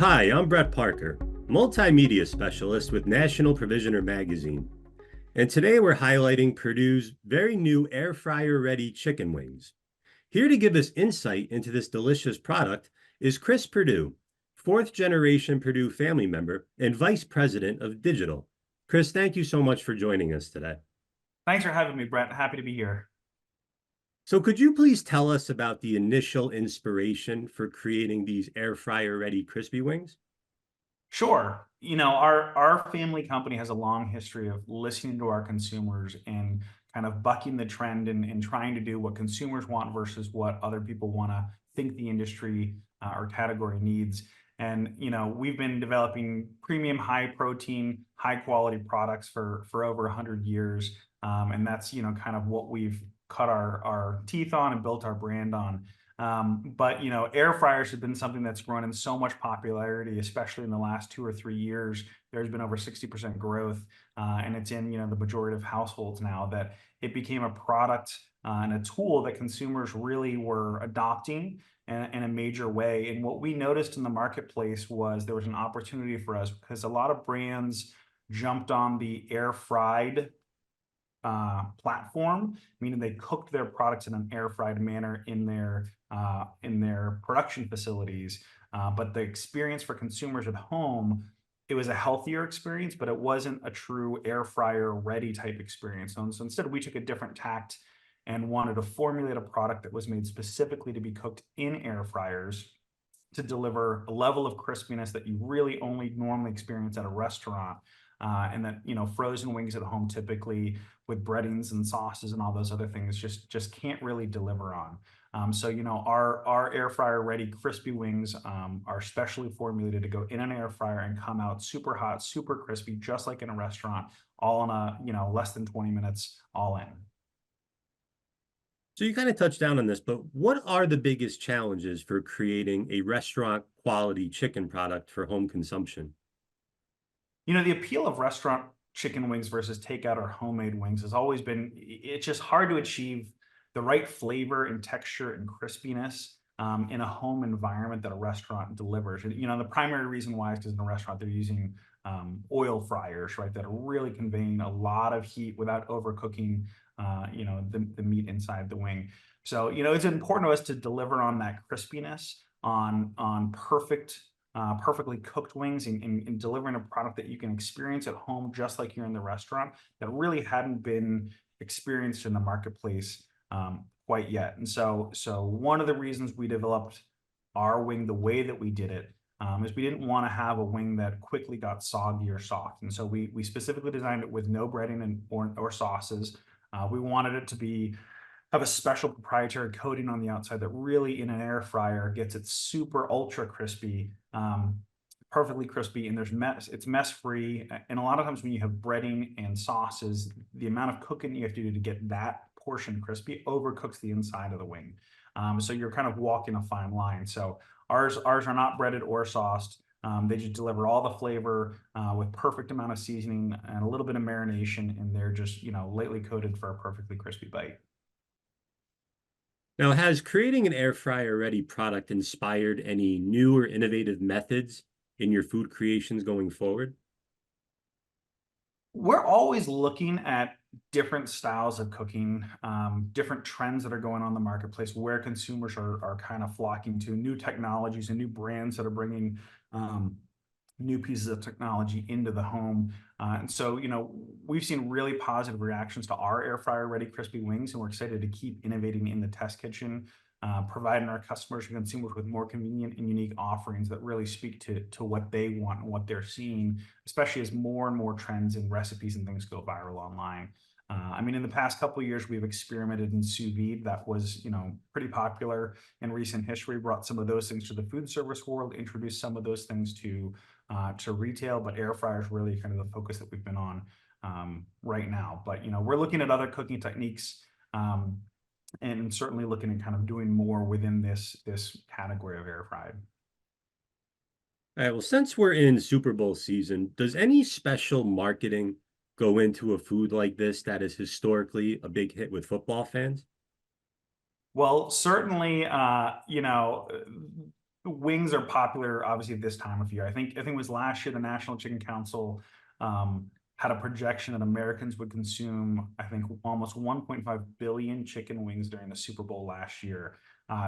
Hi, I'm Brett Parker, Multimedia Specialist with National Provisioner Magazine. And today we're highlighting Perdue's very new air fryer ready chicken wings. Here to give us insight into this delicious product is Chris Perdue, fourth generation Perdue family member and Vice President of Digital. Chris, thank you so much for joining us today. Thanks for having me, Brett. Happy to be here. So could you please tell us about the initial inspiration for creating these air fryer ready crispy wings? Sure. Our family company has a long history of listening to our consumers and kind of bucking the trend and trying to do what consumers want versus what other people want to think the industry or category needs. And we've been developing premium, high protein, high quality products for over 100 years, and that's kind of what we've cut our teeth on and built our brand on. But air fryers have been something that's grown in so much popularity, especially in the last 2 or 3 years. There's been over 60% growth, and it's in the majority of households now, that it became a product and a tool that consumers really were adopting in a major way. And what we noticed in the marketplace was there was an opportunity for us because a lot of brands jumped on the air fried platform, meaning they cooked their products in an air fried manner in their production facilities. But the experience for consumers at home, it was a healthier experience, but it wasn't a true air fryer ready type experience. So instead, we took a different tact and wanted to formulate a product that was made specifically to be cooked in air fryers to deliver a level of crispiness that you really only normally experience at a restaurant. And that frozen wings at home typically with breadings and sauces and all those other things just can't really deliver on. So our air fryer ready crispy wings are specially formulated to go in an air fryer and come out super hot, super crispy, just like in a restaurant, all in a less than 20 minutes, all in. So you kind of touched down on this, but what are the biggest challenges for creating a restaurant quality chicken product for home consumption? The appeal of restaurant chicken wings versus takeout or homemade wings has always been, it's just hard to achieve the right flavor and texture and crispiness in a home environment that a restaurant delivers. And the primary reason why is because in a restaurant they're using oil fryers, right, that are really conveying a lot of heat without overcooking the meat inside the wing. So it's important to us to deliver on that crispiness on perfectly cooked wings and delivering a product that you can experience at home just like you're in the restaurant, that really hadn't been experienced in the marketplace quite yet. And so one of the reasons we developed our wing the way that we did it is we didn't want to have a wing that quickly got soggy or soft. And so we specifically designed it with no breading or sauces. We wanted it to have a special proprietary coating on the outside that really in an air fryer gets it super ultra crispy, perfectly crispy, and it's mess free. And a lot of times when you have breading and sauces, the amount of cooking you have to do to get that portion crispy overcooks the inside of the wing. So you're kind of walking a fine line. So ours are not breaded or sauced. They just deliver all the flavor with perfect amount of seasoning and a little bit of marination, and they're just lightly coated for a perfectly crispy bite. Now, has creating an air fryer ready product inspired any new or innovative methods in your food creations going forward? We're always looking at different styles of cooking, different trends that are going on in the marketplace, where consumers are kind of flocking to new technologies and new brands that are bringing new pieces of technology into the home. And so, we've seen really positive reactions to our air fryer ready crispy wings, and we're excited to keep innovating in the test kitchen, providing our customers and consumers with more convenient and unique offerings that really speak to what they want and what they're seeing, especially as more and more trends and recipes and things go viral online. In the past couple of years, we've experimented in sous vide. That was, pretty popular in recent history. Brought some of those things to the food service world, introduced some of those things to retail, but air fryer is really kind of the focus that we've been on right now. But we're looking at other cooking techniques and certainly looking at kind of doing more within this category of air fried. All right, well, since we're in Super Bowl season, does any special marketing go into a food like this that is historically a big hit with football fans? Well, certainly, wings are popular, obviously, this time of year. I think it was last year the National Chicken Council had a projection that Americans would consume, I think, almost 1.5 billion chicken wings during the Super Bowl last year.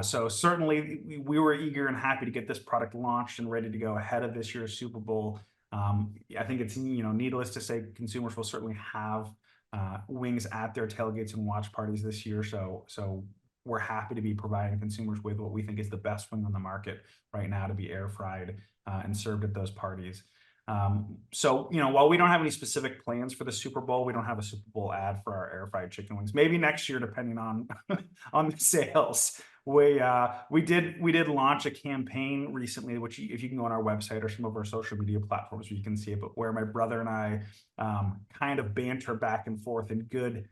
So certainly we were eager and happy to get this product launched and ready to go ahead of this year's Super Bowl. I think it's, needless to say, consumers will certainly have wings at their tailgates and watch parties this year. So we're happy to be providing consumers with what we think is the best wing on the market right now to be air fried and served at those parties. So, while we don't have any specific plans for the Super Bowl, we don't have a Super Bowl ad for our air fried chicken wings. Maybe next year, depending on on the sales. We did launch a campaign recently, which if you can go on our website or some of our social media platforms, you can see it. But where my brother and I kind of banter back and forth in good,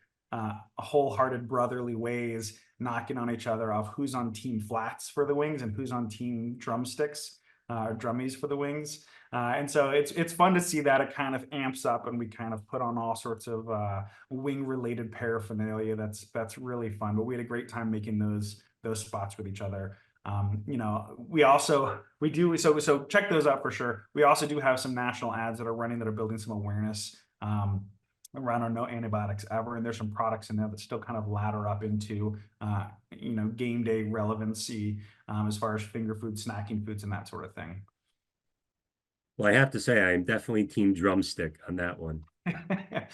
wholehearted brotherly ways, knocking on each other off who's on team flats for the wings and who's on team drumsticks or drummies for the wings. And so it's fun to see that it kind of amps up, and we kind of put on all sorts of wing related paraphernalia. That's really fun. But we had a great time making those spots with each other. So check those out for sure. We also do have some national ads that are running that are building some awareness around our No Antibiotics Ever, and there's some products in there that still kind of ladder up into game day relevancy as far as finger food, snacking foods, and that sort of thing. Well, I have to say, I am definitely team drumstick on that one.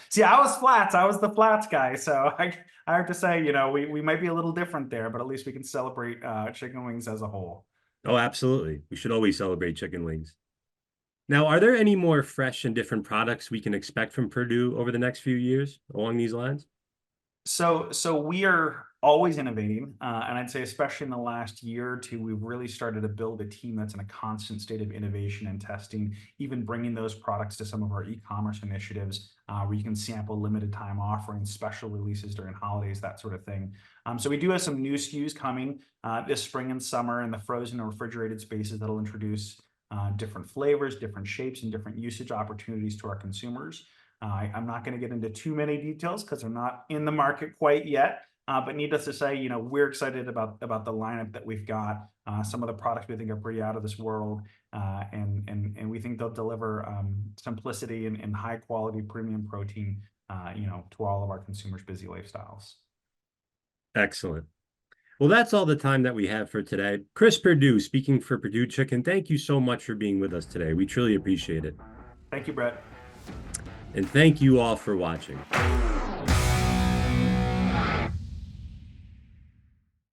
See, I was flats. I was the flats guy. So I have to say, we might be a little different there, but at least we can celebrate chicken wings as a whole. Oh, absolutely. We should always celebrate chicken wings. Now, are there any more fresh and different products we can expect from Perdue over the next few years along these lines? So we are always innovating, and I'd say especially in the last year or two, we've really started to build a team that's in a constant state of innovation and testing, even bringing those products to some of our e-commerce initiatives where you can sample limited time offerings, special releases during holidays, that sort of thing. So we do have some new SKUs coming this spring and summer in the frozen and refrigerated spaces that'll introduce different flavors, different shapes, and different usage opportunities to our consumers. I'm not going to get into too many details because they're not in the market quite yet. But needless to say, we're excited about the lineup that we've got. Some of the products we think are pretty out of this world, and we think they'll deliver simplicity and high quality premium protein, to all of our consumers' busy lifestyles. Excellent. Well, that's all the time that we have for today. Chris Perdue, speaking for Perdue Chicken, thank you so much for being with us today. We truly appreciate it. Thank you, Brett. And thank you all for watching.